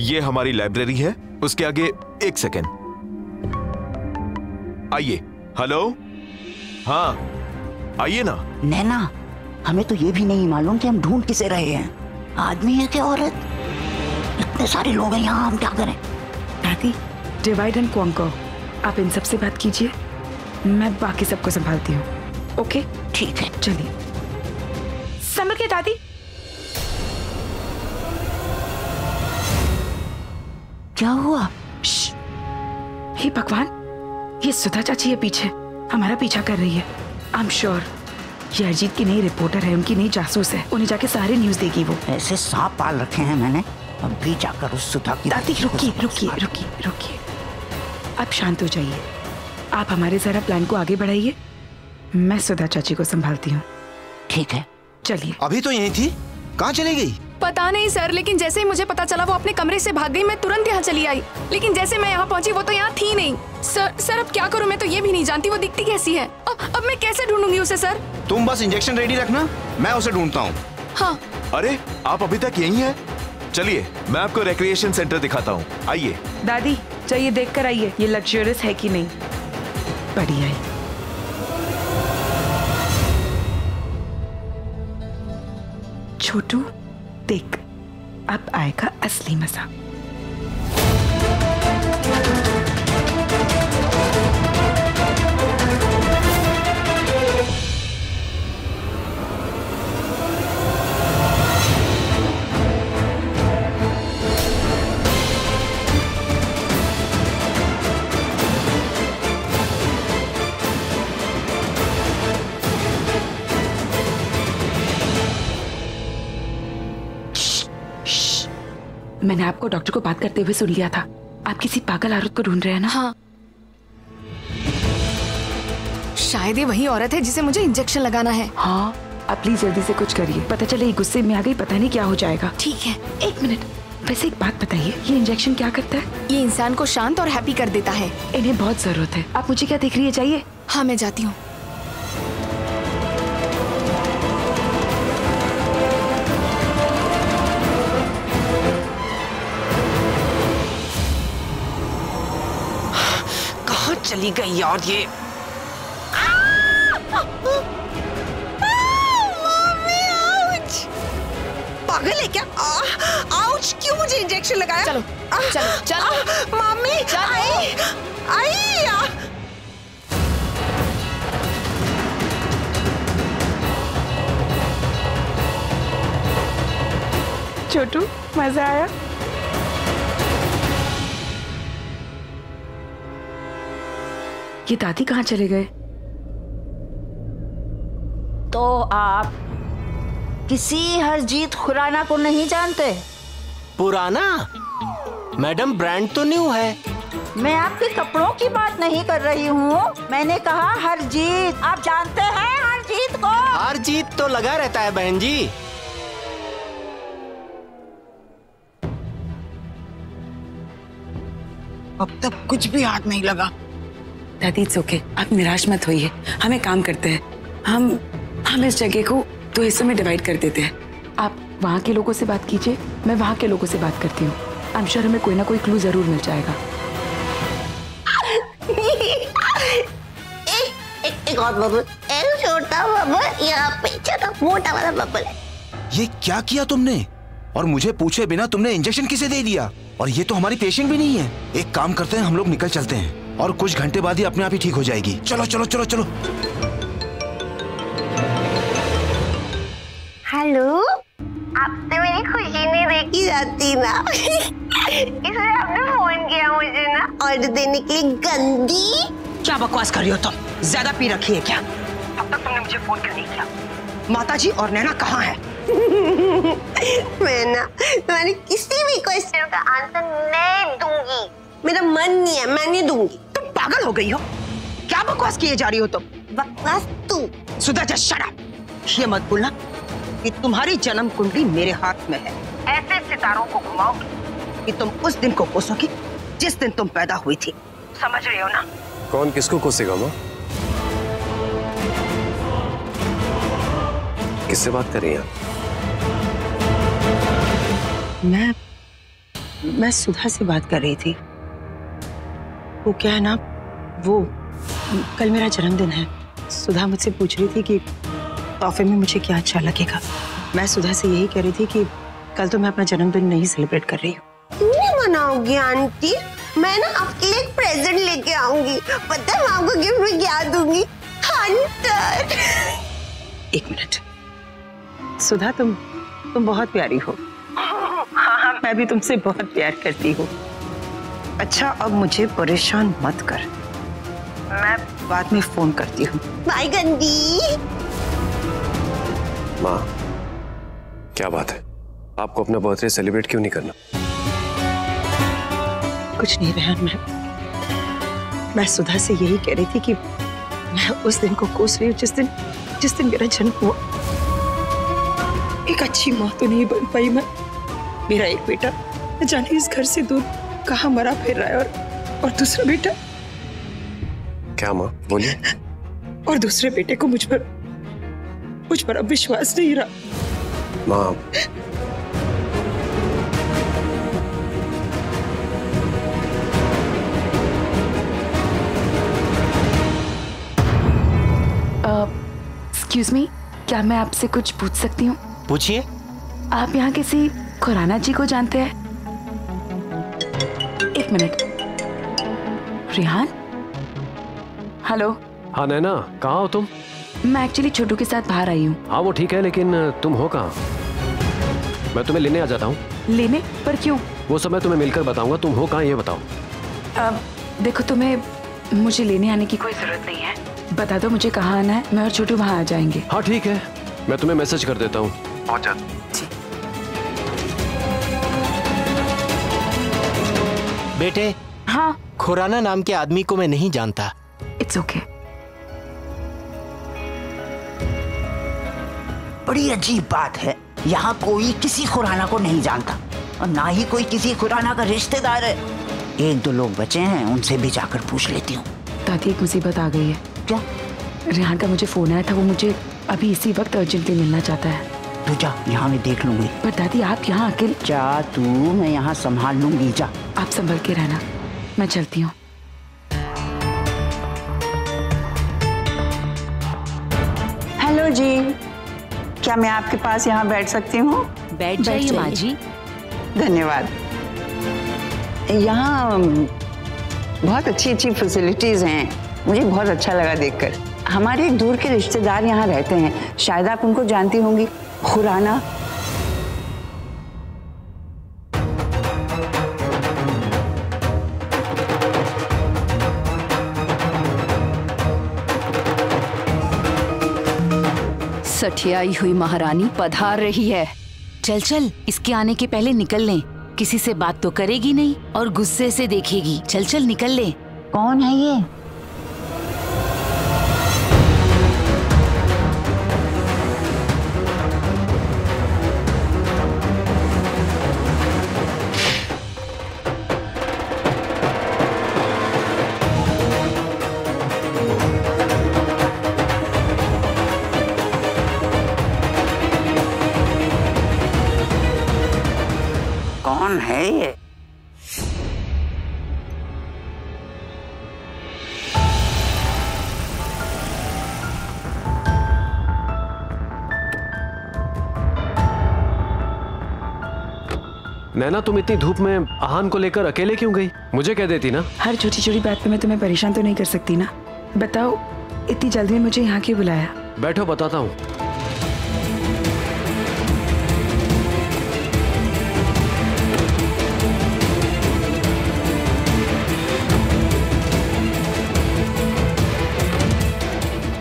ये हमारी लाइब्रेरी है, उसके आगे 1 सेकेंड। आइए। हेलो, हाँ आइए ना। नैना, हमें तो ये भी नहीं मालूम कि हम ढूंढ किसे रहे हैं, आदमी है कि औरत? इतने सारे लोग हैं यहाँ, हम क्या करें? दादी, डिवाइड एंड कॉन्कर, आप इन सब से बात कीजिए, मैं बाकी सबको संभालती हूँ। ओके ठीक है, चलिए। संभल के दादी। क्या हुआ? हे भगवान, ये सुधा चाची है पीछे, हमारा पीछा कर रही है। आई एम श्योर ये अजीत की नई रिपोर्टर है, उनकी नई जासूस है, उन्हें जाके सारे न्यूज देगी वो। ऐसे सांप पाल रखे हैं मैंने, अब भी जाकर उस सुधा की। दादी रुकिए रुकिए रुकिए रुकिए, आप शांत हो जाइए, आप हमारे जरा प्लान को आगे बढ़ाइए, मैं सुधा चाची को संभालती हूँ। ठीक है, चलिए। अभी तो यहीं थी, कहाँ चली गई? पता नहीं सर, लेकिन जैसे ही मुझे पता चला वो अपने कमरे से भाग गई, मैं तुरंत यहाँ चली आई, लेकिन जैसे मैं यहाँ पहुँची वो तो यहाँ थी नहीं। सर अब क्या करूँ, मैं तो ये भी नहीं जानती वो दिखती कैसी है। अब मैं कैसे ढूंढूंगी उसे सर? तुम बस इंजेक्शन रेडी रखना, मैं उसे ढूंढता हूँ। हाँ। अरे आप अभी तक यहीं हैं? चलिए मैं आपको रिक्रिएशन सेंटर दिखाता हूँ, आइए। दादी चाहिए देख कर आइए, ये लग्जरियस है कि नहीं। बढ़िया है। छोटू देख, अब आएगा असली मजा। मैंने आपको डॉक्टर को बात करते हुए सुन लिया था, आप किसी पागल औरत को ढूंढ रहे हैं ना? हाँ, शायद ये वही औरत है जिसे मुझे इंजेक्शन लगाना है। हाँ, आप प्लीज जल्दी से कुछ करिए, पता चले ये गुस्से में आ गई, पता नहीं क्या हो जाएगा। ठीक है। 1 मिनट, वैसे एक बात बताइए, ये इंजेक्शन क्या करता है? ये इंसान को शांत और हैप्पी कर देता है। इन्हें बहुत जरूरत है। आप मुझे क्या देख रही है, चाहिए? हाँ मैं जाती हूँ। चली गई यार ये। पागल है क्या? आउच, क्यों मुझे इंजेक्शन लगाया? चलो चलो चलो मम्मी, आई आई। छोटू मजा आया? ये दादी कहाँ चले गए? तो आप किसी हरजीत खुराना को नहीं जानते? पुराना? मैडम ब्रांड तो न्यू है। मैं आपके कपड़ों की बात नहीं कर रही हूँ, मैंने कहा हरजीत। आप जानते हैं हरजीत को? हरजीत तो लगा रहता है बहन जी। अब तक कुछ भी हाथ नहीं लगा। दादी इट्स ओके, आप निराश मत होइए, हम एक काम करते हैं, हम इस जगह को 2 हिस्सों में डिवाइड कर देते हैं। आप वहाँ के लोगों से बात कीजिए, मैं वहाँ के लोगों से बात करती हूँ। आई एम श्योर हमें कोई ना कोई क्लू जरूर मिल जाएगा। एक और बबल, एक छोटा बबल यहाँ पे, छोटा मोटा वाला बबल है। ये क्या किया तुमने? और मुझे पूछे बिना तुमने इंजेक्शन किसे दे दिया? और ये तो हमारी पेशेंट भी नहीं है। एक काम करते हैं, हम लोग निकल चलते हैं और कुछ घंटे बाद ही अपने आप ही ठीक हो जाएगी। चलो चलो चलो चलो। हेलो, आपसे मेरी खुशी नहीं देखी जाती ना इसलिए आपने फोन किया मुझे ना ऑर्डर देने के लिए। गंदी क्या बकवास कर रही हो तुम? ज्यादा पी रखी है क्या? अब तक तुमने मुझे फोन क्यों नहीं किया? माताजी और नैना कहाँ है? मैंने किसी भी क्वेश्चन का आंसर नहीं दूंगी, मेरा मन नहीं है, मैं नहीं दूंगी। तुम पागल हो गई हो? क्या बकवास किए जा रही हो तुम? बकवास तू। सुधा जस्ट शट अप। ये मत भूलना कि तुम्हारी जन्म कुंडली मेरे हाथ में है। ऐसे सितारों को घुमाओगी कि तुम उस दिन को कोसोगी जिस दिन तुम पैदा हुई थी। समझ रहे हो ना? कौन किसको कोसेगा माँ? किससे बात कर रही हैं? मैं सुधा से बात कर रही थी। वो क्या है ना, वो कल मेरा जन्मदिन है। सुधा मुझसे पूछ रही थी कि तोहफे में मुझे क्या अच्छा लगेगा। मैं सुधा से यही कह रही थी कि कल तो मैं अपना जन्मदिन नहीं सेलिब्रेट कर रही हूँ। क्यों नहीं मनाओगी आंटी? मैं ना आपके लिए एक प्रेजेंट लेके आऊंगी। पता है मैं आपको गिफ्ट में क्या दूंगी? हंटर। एक मिनट सुधा, तुम बहुत प्यारी हो। हाँ, मैं भी तुमसे बहुत प्यार करती हूँ। अच्छा अब मुझे परेशान मत कर, मैं बाद में फोन करती हूँ। बाय गंदी। माँ, क्या बात है? आपको अपना बर्थडे सेलिब्रेट क्यों नहीं करना? कुछ नहीं रेहान, मैं सुधा से यही कह रही थी कि मैं उस दिन को कोस रही हूँ जिस दिन मेरा जन्म हुआ। एक अच्छी माँ तो नहीं बन पाई मैं। मेरा एक बेटा न जाने इस घर से दूर कहाँ मरा फिर रहा है, और दूसरा बेटा। क्या माँ, बोलिए। और दूसरे बेटे को मुझ पर अब विश्वास नहीं रहा। माँ, एक्सक्यूज मी, क्या मैं आपसे कुछ पूछ सकती हूँ? पूछिए। आप यहाँ किसी खुराना जी को जानते हैं? एक मिनट। रेहान? हेलो। हाँ नैना, कहाँ हो तुम? मैं एक्चुअली छोटू के साथ बाहर आई हूँ। हाँ वो ठीक है, लेकिन तुम हो कहाँ? मैं तुम्हें लेने आ जाता हूँ। लेने? पर क्यों? वो सब मैं तुम्हें मिलकर बताऊंगा। तुम हो कहाँ ये बताओ। देखो, तुम्हें मुझे लेने आने की कोई जरूरत नहीं है। बता दो मुझे कहाँ आना है, मैं और छोटू वहाँ आ जाएंगे। हाँ ठीक है, मैं तुम्हें मैसेज कर देता हूँ। पहुँच जा। बेटे। हाँ। खुराना नाम के आदमी को मैं नहीं जानता। It's okay. बड़ी अजीब बात है, यहाँ कोई किसी खुराना को नहीं जानता और ना ही कोई किसी खुराना का रिश्तेदार है। एक दो लोग बचे हैं, उनसे भी जाकर पूछ लेती हूँ। दादी एक मुसीबत आ गई है। क्या? रेहान का मुझे फोन आया था, वो मुझे अभी इसी वक्त अर्जेंटली मिलना चाहता है। तू जा, यहाँ मैं देख लूंगी। पर दादी आप यहाँ अकेले? जा तू, मैं यहाँ संभाल लूंगी। जा। आप संभल के रहना, मैं चलती हूँ। हेलो जी, क्या मैं आपके पास यहाँ बैठ सकती हूँ? बैठ जाइए माँ जी। धन्यवाद। यहाँ बहुत अच्छी अच्छी फैसिलिटीज हैं, मुझे बहुत अच्छा लगा देखकर। हमारे एक दूर के रिश्तेदार यहाँ रहते हैं, शायद आप उनको जानती होंगी, खुराना। सठियाई हुई महारानी पधार रही है। चल चल, इसके आने के पहले निकल लें। किसी से बात तो करेगी नहीं और गुस्से से देखेगी। चल चल निकल ले। कौन है ये? कौन है ये? नैना, तुम इतनी धूप में आहान को लेकर अकेले क्यों गई? मुझे कह देती ना। हर छोटी छोटी बात पे मैं तुम्हें परेशान तो नहीं कर सकती ना। बताओ, इतनी जल्दी में मुझे यहाँ क्यों बुलाया? बैठो, बताता हूँ।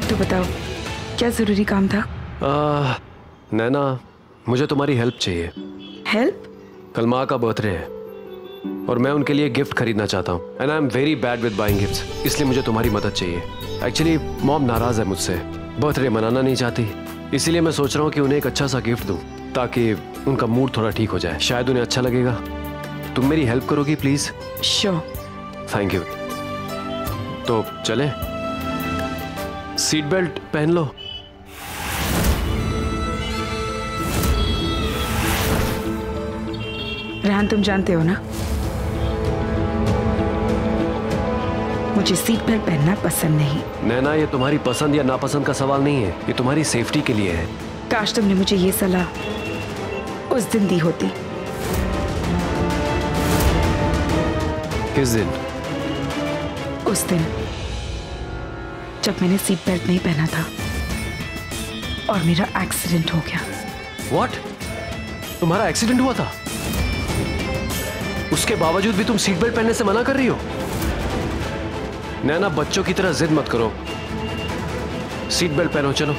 तो बताओ, क्या जरूरी काम था? नैना, मुझे तुम्हारी हेल्प चाहिए। हेल्प? कल माँ का बर्थडे है और मैं उनके लिए गिफ्ट खरीदना चाहता हूँ। And I am very bad with buying gifts, इसलिए मुझे तुम्हारी मदद चाहिए। एक्चुअली मॉम नाराज है मुझसे, बर्थडे मनाना नहीं चाहती, इसीलिए मैं सोच रहा हूँ कि उन्हें एक अच्छा सा गिफ्ट दूँ ताकि उनका मूड थोड़ा ठीक हो जाए। शायद उन्हें अच्छा लगेगा। तुम मेरी हेल्प करोगी प्लीज? श्योर। Thank you. तो चले? सीट बेल्ट पहन लो। रेहान, तुम जानते हो ना मुझे सीट बेल्ट पहनना पसंद नहीं। नैना, ये तुम्हारी पसंद या नापसंद का सवाल नहीं है, ये तुम्हारी सेफ्टी के लिए है। काश तुमने मुझे ये सलाह उस दिन दी होती। किस दिन? उस दिन जब मैंने सीट बेल्ट नहीं पहना था और मेरा एक्सीडेंट हो गया। What? तुम्हारा एक्सीडेंट हुआ था? उसके बावजूद भी तुम सीट बेल्ट पहनने से मना कर रही हो? नैना, बच्चों की तरह जिद मत करो। सीट बेल्ट पहनो, चलो।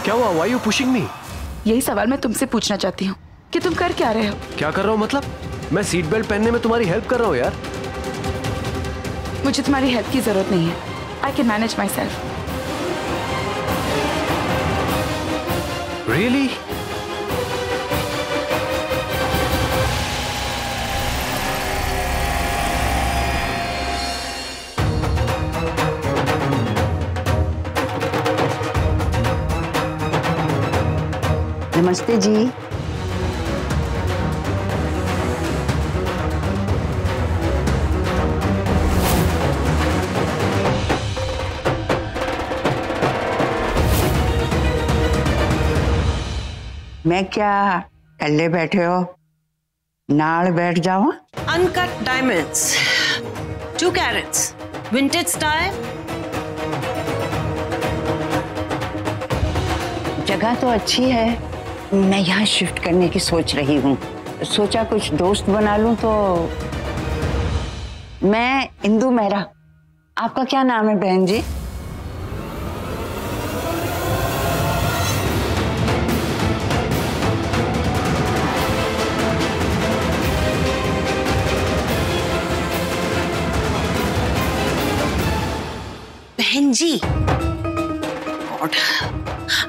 क्या हुआ? Why you pushing me? यही सवाल मैं तुमसे पूछना चाहती हूँ कि तुम कर क्या रहे हो? क्या कर रहा हूँ मतलब? मैं सीट बेल्ट पहनने में तुम्हारी हेल्प कर रहा हूँ यार। मुझे तुम्हारी हेल्प की जरूरत नहीं है। I can manage my self. Really? नमस्ते जी। मैं क्या कल्ले बैठे हो? नाल बैठ जाओ। Uncut diamonds, 2 carats, vintage style. जगह तो अच्छी है, मैं यहाँ शिफ्ट करने की सोच रही हूँ। सोचा कुछ दोस्त बना लूं। तो मैं इंदु मेहरा। आपका क्या नाम है बहन जी? बहन जी, God,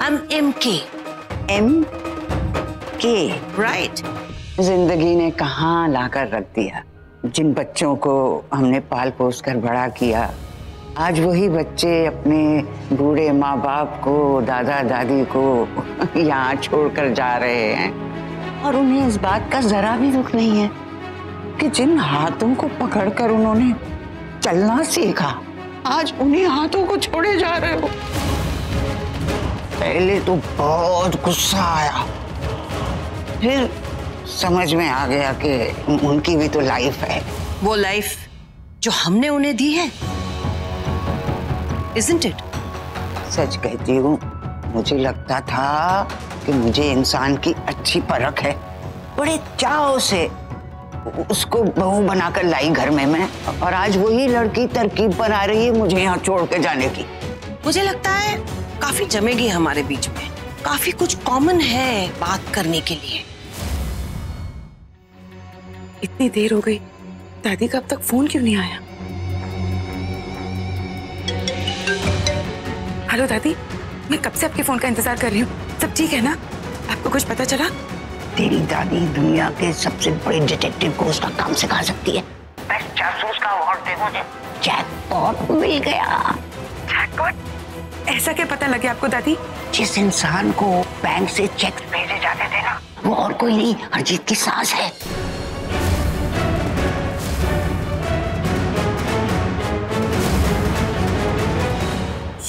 I am MK। MK, right. जिंदगी ने कहाँ लाकर रख दिया। जिन बच्चों को हमने पाल पोस कर बड़ा किया, आज वही बच्चे अपने बूढ़े माँ बाप को, दादा दादी को यहाँ छोड़कर जा रहे हैं। और उन्हें इस बात का जरा भी दुख नहीं है कि जिन हाथों को पकड़कर उन्होंने चलना सीखा, आज उन्हीं हाथों को छोड़े जा रहे हो। पहले तो बहुत गुस्सा आया, फिर समझ में आ गया कि उनकी भी तो लाइफ है। वो लाइफ जो हमने उन्हें दी है, isn't it? सच कहती हूँ, मुझे लगता था कि मुझे इंसान की अच्छी परख है। बड़े चाव से उसको बहू बनाकर लाई घर में मैं, और आज वही लड़की तरकीब बना रही है मुझे यहाँ छोड़ के जाने की। मुझे लगता है काफी जमेगी हमारे बीच में, काफी कुछ कॉमन है बात करने के लिए। इतनी देर हो गई, दादी का अब तक फोन क्यों नहीं आया? हेलो दादी, मैं कब से आपके फोन का इंतजार कर रही हूँ। सब ठीक है ना? आपको कुछ पता चला? तेरी दादी दुनिया के सबसे बड़े डिटेक्टिव को उसका काम सिखा सकती है। बेस्ट जासूस का अवार्ड दे मुझे। जैकपॉट मिल गया। जैकपॉट? ऐसा क्या पता लगे आपको दादी? जिस इंसान को बैंक से चेक भेजे जाते थे ना, वो और कोई नहीं, हरजीत की सास है।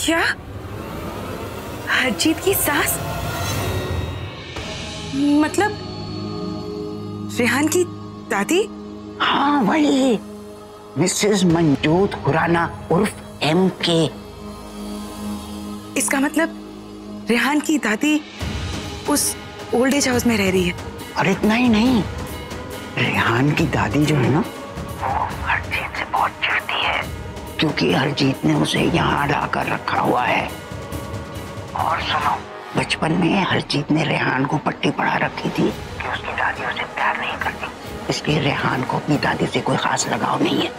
क्या? हरजीत की सास? मतलब रेहान की दादी? हाँ वही, मिसेस मंजूद खुराना उर्फ MK। इसका मतलब रेहान की दादी उस ओल्ड एज हाउस में रह रही है। और इतना ही नहीं, रेहान की दादी जो है ना, वो हरजीत से बहुत चिढ़ती है, क्योंकि हरजीत ने उसे यहाँ लाकर रखा हुआ है। और सुनो, बचपन में हरजीत ने रेहान को पट्टी पढ़ा रखी थी कि उसकी दादी उसे प्यार नहीं करती, इसलिए रेहान को अपनी दादी से कोई खास लगाव नहीं है।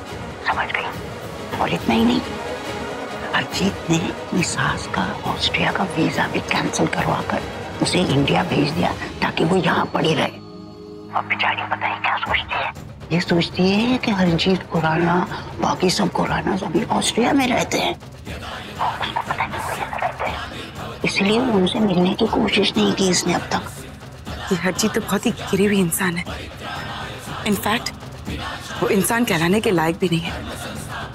समझ गई? और इतना ही नहीं, हरजीत ने अपनी सास का ऑस्ट्रिया का वीजा भी कैंसिल करवाकर उसे इंडिया भेज दिया ताकि वो यहाँ पड़ी रहे। और बेचारी पता है क्या सोचती है ये सोचती है कि हरजीत खुराना, बाकी सब खुराना सभी ऑस्ट्रिया में रहते हैं, इसलिए उनसे मिलने की कोशिश नहीं की इसने अब तक। ये हरजीत तो बहुत ही गिरी हुई इंसान है। इनफैक्ट वो इंसान कहलाने के लायक भी नहीं है।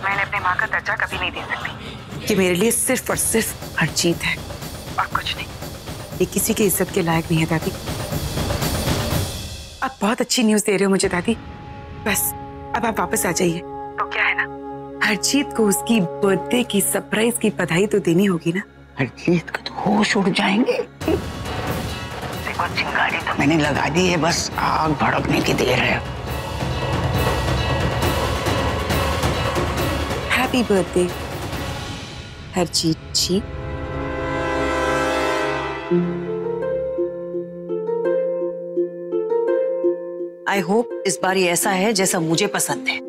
मैंने अपनी माँ का दर्जा कभी नहीं दे सकती कि मेरे लिए सिर्फ और सिर्फ हरजीत है और कुछ नहीं। ये किसी की इज्जत के लायक नहीं है दादी। आप बहुत अच्छी न्यूज़ दे रहे हो मुझे दादी, बस अब आप वापस आ जाइए। तो क्या है ना, हरजीत को उसकी बर्थडे की सरप्राइज की बधाई तो देनी होगी ना। हरजीत के तो होश उड़ जाएंगे। देखो चिंगारी तो मैंने लगा दी है, बस आग भड़कने की देर है। Happy birthday Harjeet ji. I hope इस बार ये ऐसा है जैसा मुझे पसंद है।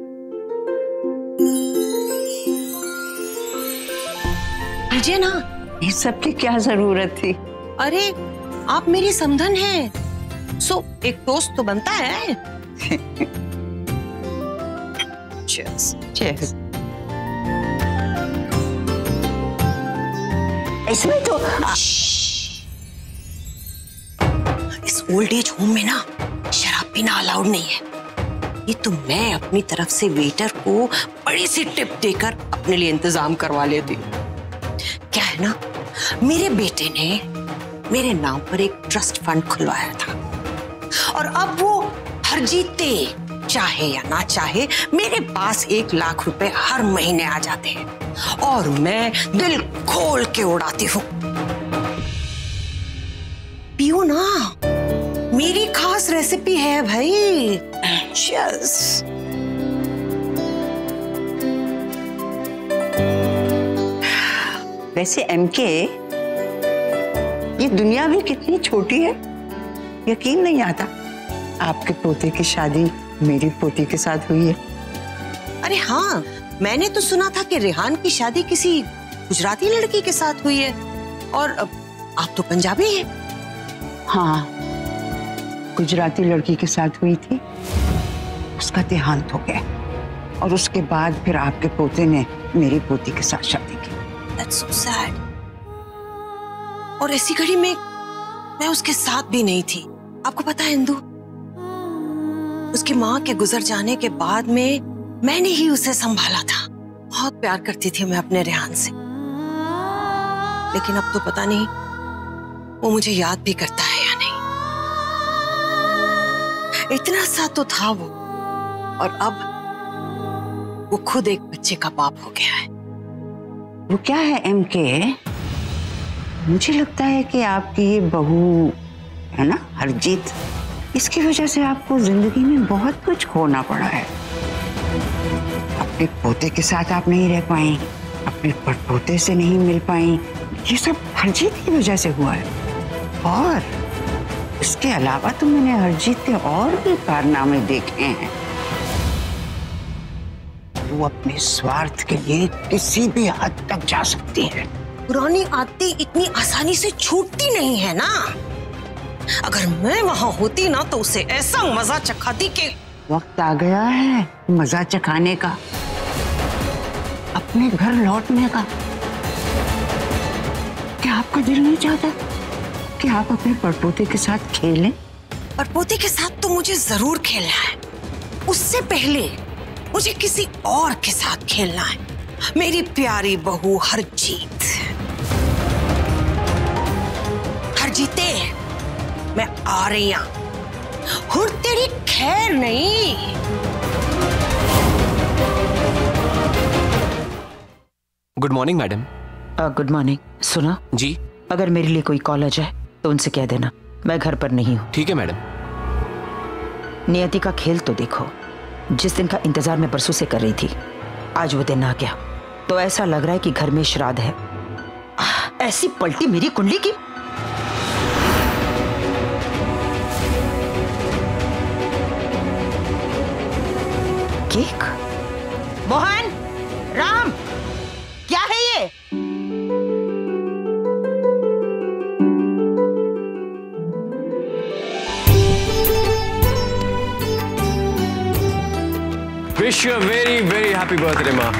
लीजिए ना। इस सब की क्या जरूरत थी? अरे आप मेरी समधन हैं, सो एक टोस्ट तो बनता है। चीयर्स। चीयर्स। इसमें तो इस ओल्ड एज होम में ना शराब पीना अलाउड नहीं है। ये तो मैं अपनी तरफ से वेटर को बड़ी सी टिप देकर अपने लिए इंतजाम करवा लेती हूँ। क्या है ना, मेरे बेटे ने मेरे नाम पर एक ट्रस्ट फंड खुलवाया था और अब वो हरजीते चाहे या ना चाहे मेरे पास 1 लाख रुपए हर महीने आ जाते हैं और मैं दिल खोल के उड़ाती हूँ। पियो ना, मेरी खास रेसिपी है भाई। Cheers। वैसे MK, ये दुनिया भी कितनी छोटी है, यकीन नहीं आता। आपके पोते की शादी मेरी पोती के साथ हुई है। अरे हाँ, मैंने तो सुना था कि रेहान की शादी किसी गुजराती लड़की के साथ हुई है और आप तो पंजाबी हैं। हाँ, गुजराती लड़की के साथ हुई थी, उसका देहांत हो गया और उसके बाद फिर आपके पोते ने मेरी पोती के साथ शादी की। That's so sad। और ऐसी घड़ी में मैं उसके साथ भी नहीं थी। आपको पता है इंदु, उसकी माँ के गुजर जाने के बाद में मैंने ही उसे संभाला था। बहुत प्यार करती थी मैं अपने रेहान से, लेकिन अब तो पता नहीं वो मुझे याद भी करता है या नहीं। इतना सा तो था वो, और अब वो खुद एक बच्चे का बाप हो गया है। वो क्या है MK, मुझे लगता है कि आपकी ये बहू है ना हरजीत, इसकी वजह से आपको जिंदगी में बहुत कुछ खोना पड़ा है। अपने पोते के साथ आप नहीं रह पाई, अपने परपोते से नहीं मिल पाई, ये सब हरजीत की वजह से हुआ है। और इसके अलावा तो मैंने हरजीत के और भी कारनामे देखे हैं। वो अपने स्वार्थ के लिए किसी भी हद तक जा सकती है। पुरानी आदतें इतनी आसानी से छूटती नहीं है ना। अगर मैं वहां होती ना तो उसे ऐसा मजा चखाती कि वक्त आ गया है मजा चखाने का, अपने घर लौटने का। क्या आपका दिल नहीं चाहता कि आप अपने परपोते के साथ खेलें? परपोते के साथ तो मुझे जरूर खेलना है, उससे पहले मुझे किसी और के साथ खेलना है। मेरी प्यारी बहू हरजीत। हरजीते, मैं आ रही हूं, हुर तेरी खैर नहीं। Good morning madam. Good morning. सुना जी, अगर मेरे लिए कोई कॉल आ जाए तो उनसे कह देना मैं घर पर नहीं हूँ। ठीक है मैडम। नियति का खेल तो देखो, जिस दिन का इंतजार मैं बरसों से कर रही थी, आज वो दिन आ गया। तो ऐसा लग रहा है कि घर में श्राद्ध है। ऐसी पलटी मेरी कुंडली की। केक? मोहन, राम, क्या है ये? Wish you a very very happy birthday माँ।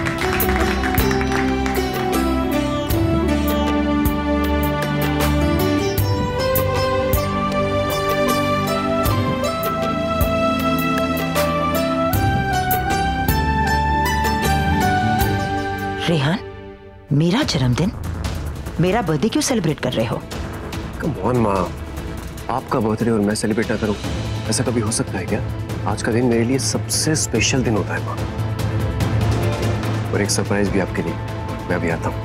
रेहान, मेरा जन्मदिन, मेरा बर्थडे क्यों सेलिब्रेट कर रहे हो? कम ऑन माँ, आपका बर्थडे और मैं सेलिब्रेट ना करूं, ऐसा कभी हो सकता है क्या? आज का दिन मेरे लिए सबसे स्पेशल दिन होता है माँ। और एक सरप्राइज भी आपके लिए, मैं अभी आता हूँ।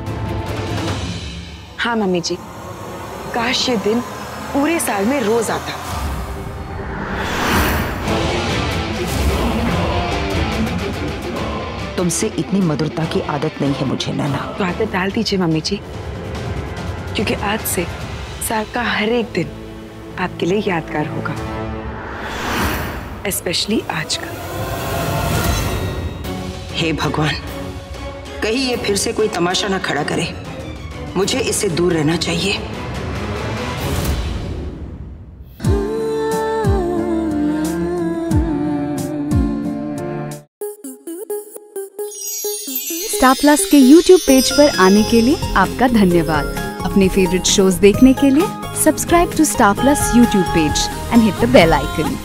हाँ मम्मी जी, काश ये दिन पूरे साल में रोज आता। तुमसे इतनी मधुरता की आदत नहीं है मुझे नैना। तो आदत डाल दीजिए मम्मी जी, क्योंकि आज से साल का हर एक दिन आपके लिए यादगार होगा, स्पेशली आज का। हे भगवान, कहीं ये फिर से कोई तमाशा ना खड़ा करे। मुझे इससे दूर रहना चाहिए। स्टार प्लस के YouTube पेज पर आने के लिए आपका धन्यवाद। अपने फेवरेट शोज देखने के लिए subscribe to Star Plus YouTube page and hit the bell icon.